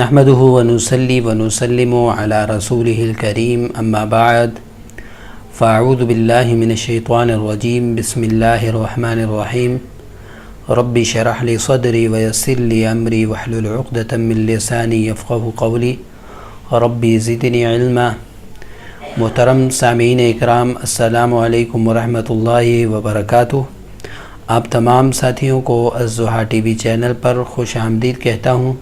نحمده ونصلي ونسلم على رسوله الكريم اما بعد فاعوذ بالله من الشيطان الرجيم بسم الله الرحمن الرحيم رب اشرح لي صدري ويسر لي امري واحلل عقدة من لساني يفقهوا قولي ربي زدني علما۔ محترم سامعین اکرام، السلام علیکم ورحمۃ اللہ وبرکاتہ۔ آپ تمام ساتھیوں کو الضحیٰ ٹی وی چینل پر خوش آمدید کہتا ہوں۔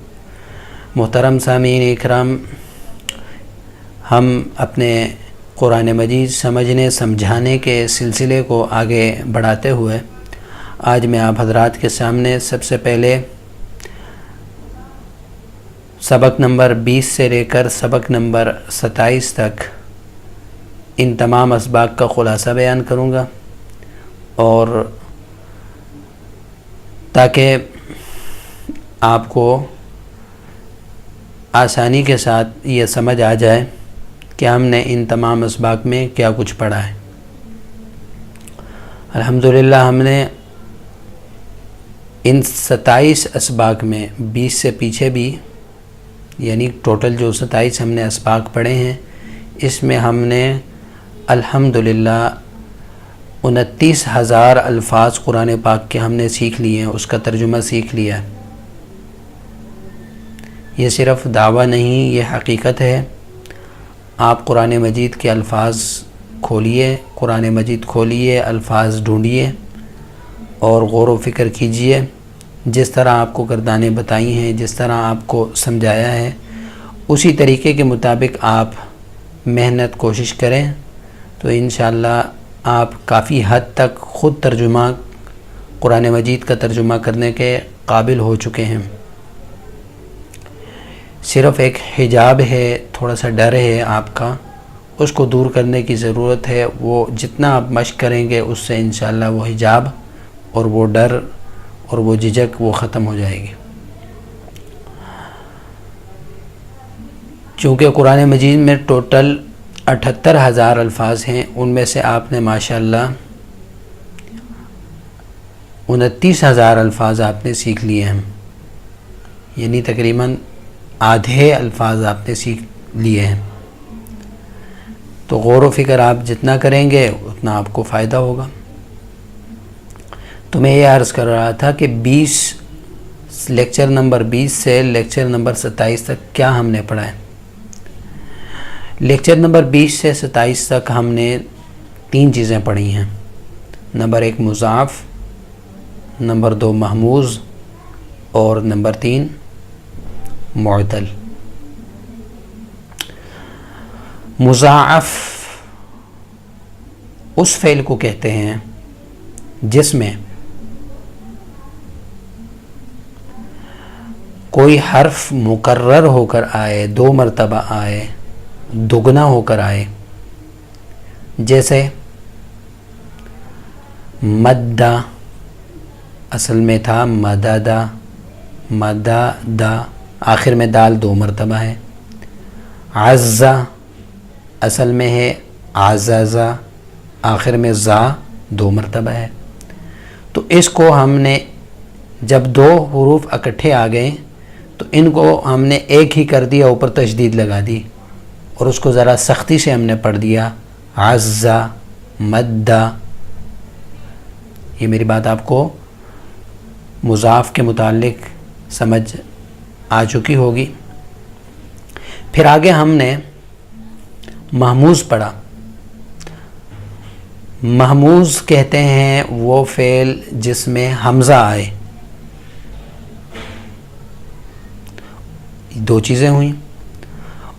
محترم سامعین اکرام، ہم اپنے قرآن مجید سمجھنے سمجھانے کے سلسلے کو آگے بڑھاتے ہوئے آج میں آپ حضرات کے سامنے سب سے پہلے سبق نمبر 20 سے لے کر سبق نمبر 27 تک ان تمام اسباق کا خلاصہ بیان کروں گا، اور تاکہ آپ کو آسانی کے ساتھ یہ سمجھ آ جائے کہ ہم نے ان تمام اسباق میں کیا کچھ پڑھا ہے۔ الحمدللہ ہم نے ان 27 اسباق میں 20 سے پیچھے بھی، یعنی ٹوٹل جو 27 ہم نے اسباق پڑھے ہیں، اس میں ہم نے الحمدللہ 29,000 الفاظ قرآن پاک کے ہم نے سیکھ لیے ہیں، اس کا ترجمہ سیکھ لیا ہے۔ یہ صرف دعویٰ نہیں، یہ حقیقت ہے۔ آپ قرآن مجید کے الفاظ کھولیے، قرآن مجید کھولیے، الفاظ ڈھونڈیے اور غور و فکر کیجئے۔ جس طرح آپ کو گردانیں بتائی ہیں، جس طرح آپ کو سمجھایا ہے، اسی طریقے کے مطابق آپ محنت کوشش کریں تو انشاءاللہ آپ کافی حد تک خود ترجمہ قرآن مجید کا ترجمہ کرنے کے قابل ہو چکے ہیں۔ صرف ایک حجاب ہے، تھوڑا سا ڈر ہے آپ کا، اس کو دور کرنے کی ضرورت ہے۔ وہ جتنا آپ مشق کریں گے اس سے انشاءاللہ وہ حجاب اور وہ ڈر اور وہ جھجک وہ ختم ہو جائے گی۔ چونکہ قرآن مجید میں ٹوٹل 78,000 الفاظ ہیں، ان میں سے آپ نے ماشاءاللہ 29,000 الفاظ آپ نے سیکھ لیے ہیں، یعنی تقریباً آدھے الفاظ آپ نے سیکھ لیے ہیں۔ تو غور و فکر آپ جتنا کریں گے اتنا آپ کو فائدہ ہوگا۔ تو میں یہ عرض کر رہا تھا کہ لیکچر نمبر 20 سے لیکچر نمبر 27 تک کیا ہم نے پڑھا ہے۔ لیکچر نمبر 20 سے 27 تک ہم نے 3 چیزیں پڑھی ہیں۔ نمبر 1 مضاف، نمبر 2 محموز، اور نمبر 3 معتل۔ مضاعف اس فعل کو کہتے ہیں جس میں کوئی حرف مکرر ہو کر آئے، 2 مرتبہ آئے، دگنا ہو کر آئے، جیسے مدہ اصل میں تھا مددا، مددا آخر میں دال 2 مرتبہ ہے۔ عزا اصل میں ہے عزازا، آخر میں زا 2 مرتبہ ہے۔ تو اس کو ہم نے جب 2 حروف اکٹھے آ گئے تو ان کو ہم نے ایک ہی کر دیا، اوپر تشدید لگا دی، اور اس کو ذرا سختی سے ہم نے پڑھ دیا، عزا مدہ۔ یہ میری بات آپ کو مضاف کے متعلق سمجھ آ چکی ہوگی۔ پھر آگے ہم نے محموز پڑھا۔ محموز کہتے ہیں وہ فعل جس میں حمزہ آئے۔ 2 چیزیں ہوئیں،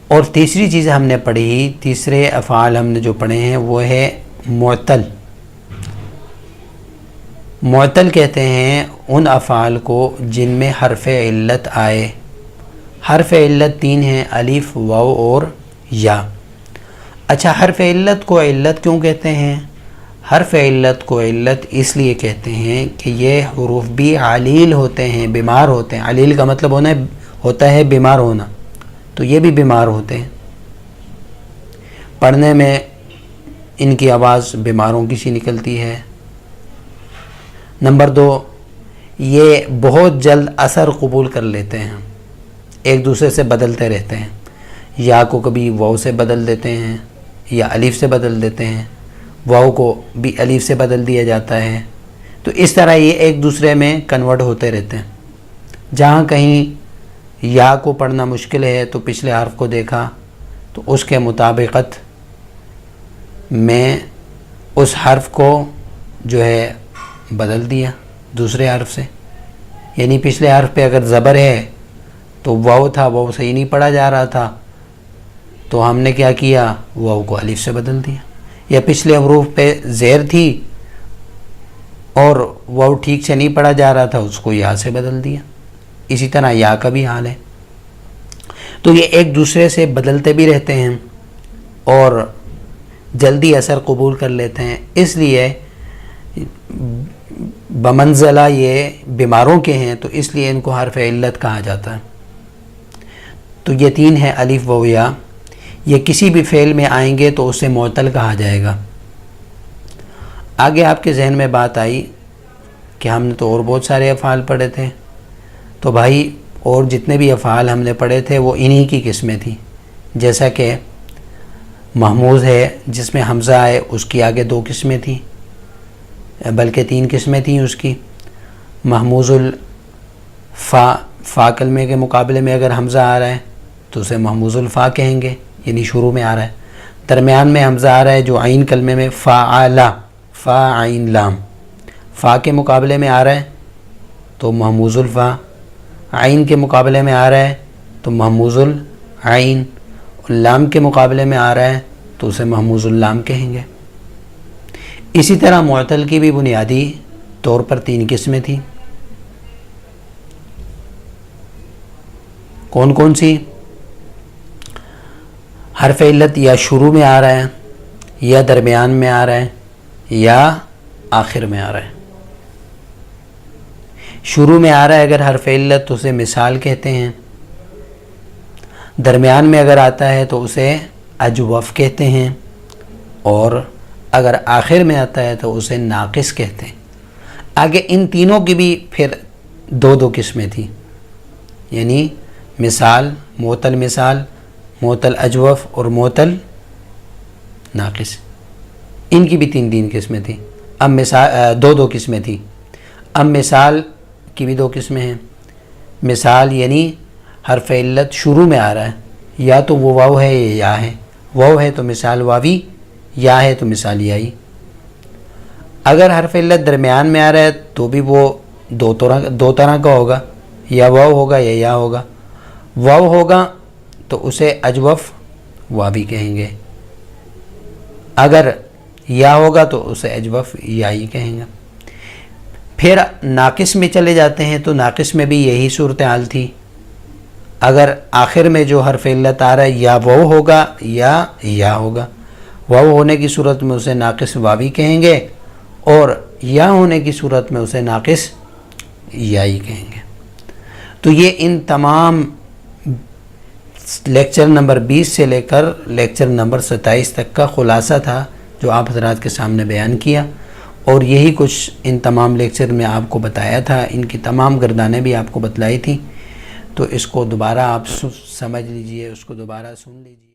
اور تیسری چیز ہم نے پڑھی، تیسرے افعال ہم نے جو پڑھے ہیں وہ ہے معتل۔ معتل کہتے ہیں ان افعال کو جن میں حرف علت آئے۔ حرف علت 3 ہیں، الف، واو اور یا۔ اچھا، حرف علت کو علت کیوں کہتے ہیں؟ حرف علت کو علت اس لیے کہتے ہیں کہ یہ حروف بھی علیل ہوتے ہیں، بیمار ہوتے ہیں۔ علیل کا مطلب ہوتا ہے بیمار ہونا، تو یہ بھی بیمار ہوتے ہیں۔ پڑھنے میں ان کی آواز بیماروں کی سی نکلتی ہے۔ نمبر 2، یہ بہت جلد اثر قبول کر لیتے ہیں، ایک دوسرے سے بدلتے رہتے ہیں. یا کو کبھی واو سے بدل دیتے ہیں یا الف سے بدل دیتے ہیں, واو کو بھی الف سے بدل دیا جاتا ہے. تو اس طرح یہ ایک دوسرے میں کنورٹ ہوتے رہتے ہیں. جہاں کہیں یا کو پڑھنا مشکل ہے تو پچھلے حرف کو دیکھا تو اس کے مطابقت میں اس حرف کو جو ہے بدل دیا دوسرے حرف سے. یعنی پچھلے حرف پہ اگر زبر ہے تو واو تھا, واو صحیح نہیں پڑھا جا رہا تھا, تو ہم نے کیا کیا, واو کو الف سے بدل دیا. یا پچھلے حروف پہ زیر تھی اور واو ٹھیک سے نہیں پڑھا جا رہا تھا, اس کو یا سے بدل دیا. اسی طرح یا کا بھی حال ہے. تو یہ ایک دوسرے سے بدلتے بھی رہتے ہیں اور جلدی اثر قبول کر لیتے ہیں. اس لیے بمنزلہ یہ بیماروں کے ہیں, تو اس لیے ان کو حرف علت کہا جاتا ہے. تو یہ تین ہے الف و یا. یہ کسی بھی فعل میں آئیں گے تو اسے معطل کہا جائے گا. آگے آپ کے ذہن میں بات آئی کہ ہم نے تو اور بہت سارے افعال پڑھے تھے. تو بھائی اور جتنے بھی افعال ہم نے پڑھے تھے وہ انہی کی قسمیں تھیں. جیسا کہ محموز ہے جس میں حمزہ ہے, اس کی آگے 2 قسمیں تھیں, بلکہ 3 قسمیں تھیں اس کی. محموز الفا, فا کلمے کے مقابلے میں اگر حمزہ آ رہا ہے تو اسے محموز الفا کہیں گے, یعنی شروع میں آ رہا ہے. درمیان میں حمزہ آ رہا ہے جو عین کلمے میں فاعلا, فا عین لام, فا کے مقابلے میں آ رہا ہے تو محموز الفا. عین کے مقابلے میں آ رہا ہے تو محموز العین. لام کے مقابلے میں آ رہا ہے تو اسے محموز اللام کہیں گے. اسی طرح معطل کی بھی بنیادی طور پر 3 قسمیں تھیں. کون کون سی؟ حرف علت یا شروع میں آ رہا ہے, یا درمیان میں آ رہا ہے, یا آخر میں آ رہا ہے. شروع میں آ رہا ہے اگر حرف علت تو اسے مثال کہتے ہیں. درمیان میں اگر آتا ہے تو اسے اجوف کہتے ہیں, اور اگر آخر میں آتا ہے تو اسے ناقص کہتے ہیں. آگے ان تینوں کی بھی پھر 2 قسمیں تھیں, یعنی مثال, معطل اجوف اور معطل ناقص. ان کی بھی 3 قسمیں تھیں. اب مثال 2 قسمیں تھیں. اب مثال کی بھی 2 قسمیں ہیں. مثال یعنی حرف علت شروع میں آ رہا ہے, یا تو وہ واو ہے یا یا ہے. واو ہے تو مثال واوی, یا ہے تو مثال یائی. اگر حرف علت درمیان میں آ رہا ہے تو بھی وہ 2 طرح کا ہوگا, یا واو ہوگا یا یا ہوگا. واو ہوگا تو اسے اجوف واوی کہیں گے, اگر یا ہوگا تو اسے اجوف یائی کہیں گے. پھر ناقص میں چلے جاتے ہیں تو ناقص میں بھی یہی صورتحال تھی. اگر آخر میں جو حرف علت آ رہا ہے یا واو ہوگا یا ہوگا. واو ہونے کی صورت میں اسے ناقص واوی کہیں گے, اور یا ہونے کی صورت میں اسے ناقص یائی کہیں گے. تو یہ ان تمام لیکچر نمبر 20 سے لے کر لیکچر نمبر 27 تک کا خلاصہ تھا جو آپ حضرات کے سامنے بیان کیا, اور یہی کچھ ان تمام لیکچر میں آپ کو بتایا تھا. ان کی تمام گردانیں بھی آپ کو بتلائی تھیں. تو اس کو دوبارہ آپ سمجھ لیجئے, اس کو دوبارہ سن لیجئے.